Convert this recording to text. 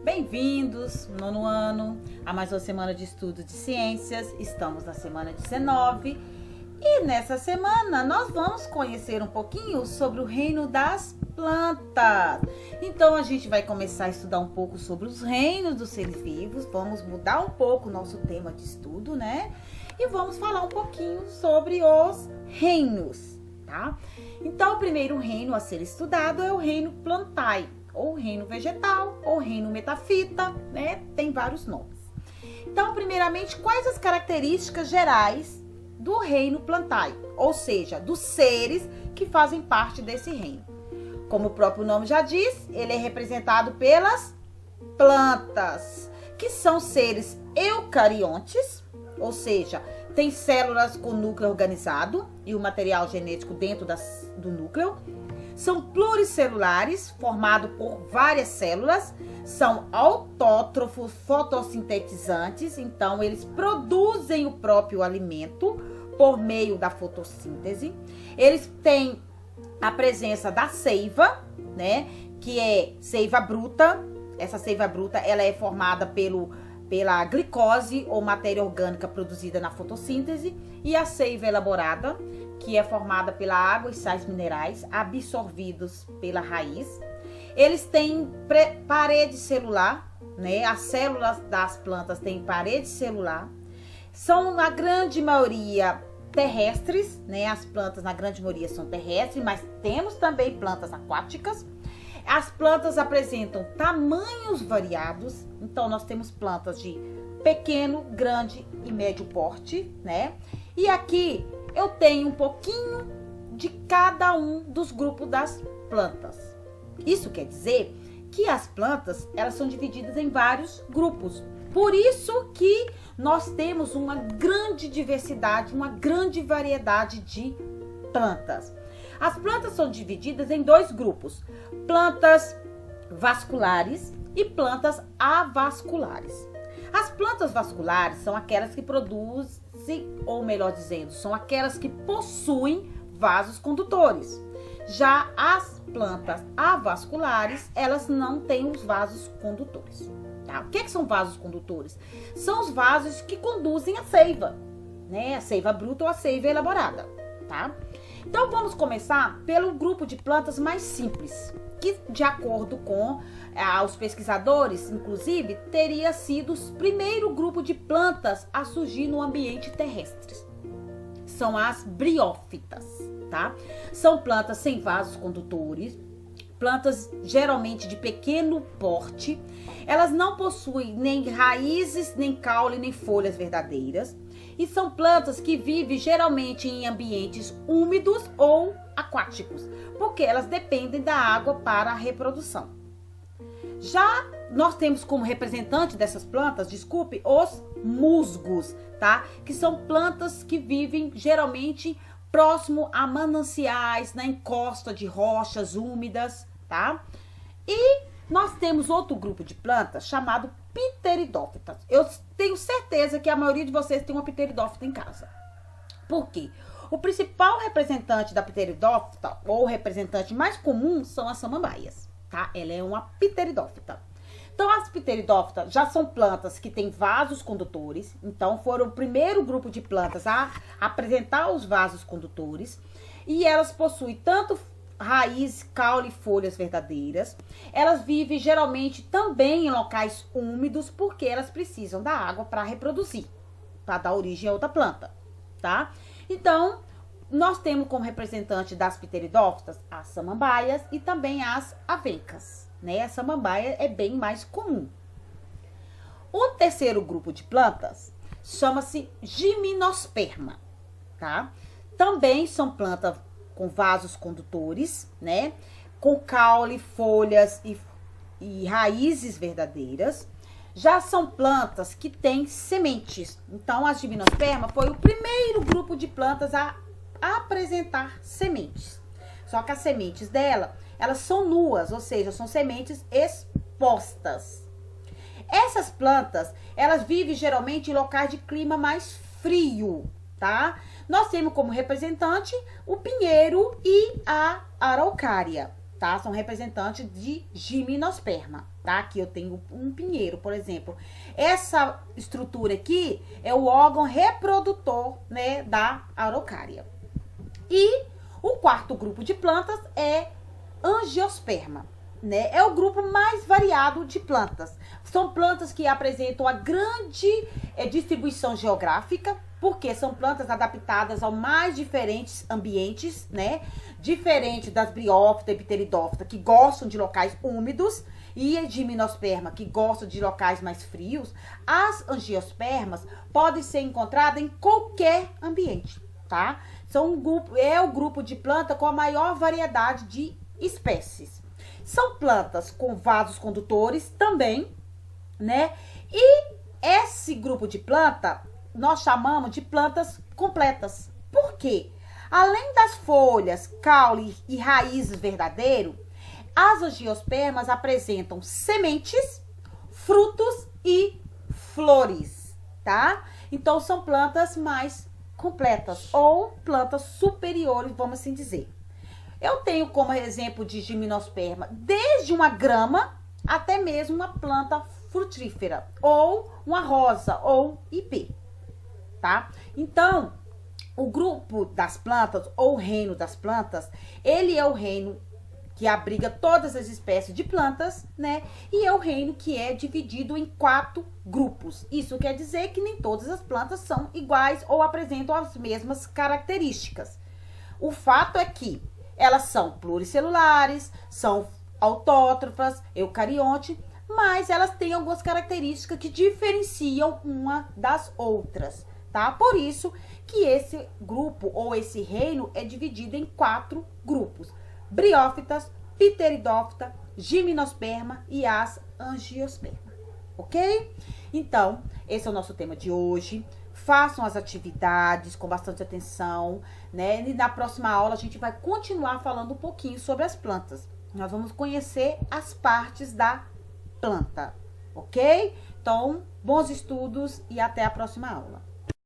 Bem-vindos, nono ano, a mais uma semana de estudo de ciências. Estamos na semana 19 e nessa semana nós vamos conhecer um pouquinho sobre o reino das plantas. Então a gente vai começar a estudar um pouco sobre os reinos dos seres vivos. Vamos mudar um pouco o nosso tema de estudo, né? E vamos falar um pouquinho sobre os reinos, tá? Então o primeiro reino a ser estudado é o reino Plantae, ou reino vegetal, ou reino metafita, né? Tem vários nomes. Então, primeiramente, quais as características gerais do reino Plantae, ou seja, dos seres que fazem parte desse reino? Como o próprio nome já diz, ele é representado pelas plantas, que são seres eucariontes, ou seja, tem células com núcleo organizado e o material genético dentro do núcleo. São pluricelulares, formados por várias células. São autótrofos fotossintetizantes, então eles produzem o próprio alimento por meio da fotossíntese. Eles têm a presença da seiva, né, que é seiva bruta. Essa seiva bruta, ela é formada pela glicose ou matéria orgânica produzida na fotossíntese, e a seiva elaborada, que é formada pela água e sais minerais absorvidos pela raiz. Eles têm parede celular, né? As células das plantas têm parede celular. São, na grande maioria, terrestres, né? As plantas, na grande maioria, são terrestres, mas temos também plantas aquáticas. As plantas apresentam tamanhos variados, então nós temos plantas de pequeno, grande e médio porte, né? E aqui eu tenho um pouquinho de cada um dos grupos das plantas. Isso quer dizer que as plantas, elas são divididas em vários grupos. Por isso que nós temos uma grande diversidade, uma grande variedade de plantas. As plantas são divididas em dois grupos: plantas vasculares e plantas avasculares. As plantas vasculares são aquelas que produzem, ou melhor dizendo, são aquelas que possuem vasos condutores. Já as plantas avasculares, elas não têm os vasos condutores. Tá? O que são vasos condutores? São os vasos que conduzem a seiva, né? A seiva bruta ou a seiva elaborada, tá? Então vamos começar pelo grupo de plantas mais simples, que de acordo com os pesquisadores, inclusive, teria sido o primeiro grupo de plantas a surgir no ambiente terrestre. São as briófitas, tá? São plantas sem vasos condutores, plantas geralmente de pequeno porte. Elas não possuem nem raízes, nem caule, nem folhas verdadeiras. E são plantas que vivem geralmente em ambientes úmidos ou aquáticos, porque elas dependem da água para a reprodução. Já nós temos como representante dessas plantas, os musgos, tá? Que são plantas que vivem geralmente próximo a mananciais, na encosta de rochas úmidas, tá? E nós temos outro grupo de plantas chamado pteridófitas. Eu tenho certeza que a maioria de vocês tem uma pteridófita em casa. Por quê? O principal representante da pteridófita, ou representante mais comum, são as samambaias, tá? Ela é uma pteridófita. Então, as pteridófitas já são plantas que têm vasos condutores. Então, foram o primeiro grupo de plantas a apresentar os vasos condutores. E elas possuem tanto raiz, caule e folhas verdadeiras. Elas vivem geralmente também em locais úmidos, porque elas precisam da água para reproduzir, para dar origem a outra planta, tá? Então, nós temos como representante das pteridófitas as samambaias e também as avencas, né? A samambaia é bem mais comum. O terceiro grupo de plantas chama-se gimnosperma, tá? Também são plantas com vasos condutores, né? Com caule, folhas e raízes verdadeiras. Já são plantas que têm sementes. Então, a gimnosperma foi o primeiro grupo de plantas a apresentar sementes. Só que as sementes dela, elas são nuas, ou seja, são sementes expostas. Essas plantas, elas vivem geralmente em locais de clima mais frio, tá? Nós temos como representante o pinheiro e a araucária, tá? São representantes de gimnosperma, tá? tá? Aqui eu tenho um pinheiro, por exemplo. Essa estrutura aqui é o órgão reprodutor, né, da araucária. E o quarto grupo de plantas é angiosperma, né? É o grupo mais variado de plantas. São plantas que apresentam a grande distribuição geográfica, porque são plantas adaptadas aos mais diferentes ambientes, né? Diferente das briófitas e pteridófitas, que gostam de locais úmidos, e de gimnosperma, que gostam de locais mais frios. As angiospermas podem ser encontradas em qualquer ambiente, tá? É o grupo de planta com a maior variedade de espécies. São plantas com vasos condutores também, né? E esse grupo de planta nós chamamos de plantas completas. Por quê? Além das folhas, caule e raízes verdadeiro, as angiospermas apresentam sementes, frutos e flores, tá? Então são plantas mais completas ou plantas superiores, vamos assim dizer. Eu tenho como exemplo de gimnosperma desde uma grama até mesmo uma planta frutífera, ou uma rosa, ou ipê, tá? Então, o grupo das plantas, ou o reino das plantas, ele é o reino que abriga todas as espécies de plantas, né? E é o reino que é dividido em 4 grupos. Isso quer dizer que nem todas as plantas são iguais ou apresentam as mesmas características. O fato é que elas são pluricelulares, são autótrofas, eucarionte, mas elas têm algumas características que diferenciam uma das outras, tá? Por isso que esse grupo ou esse reino é dividido em 4 grupos: briófitas, pteridófita, gimnosperma e as angiospermas, ok? Então, esse é o nosso tema de hoje. Façam as atividades com bastante atenção, né? E na próxima aula a gente vai continuar falando um pouquinho sobre as plantas. Nós vamos conhecer as partes da planta, ok? Então, bons estudos e até a próxima aula.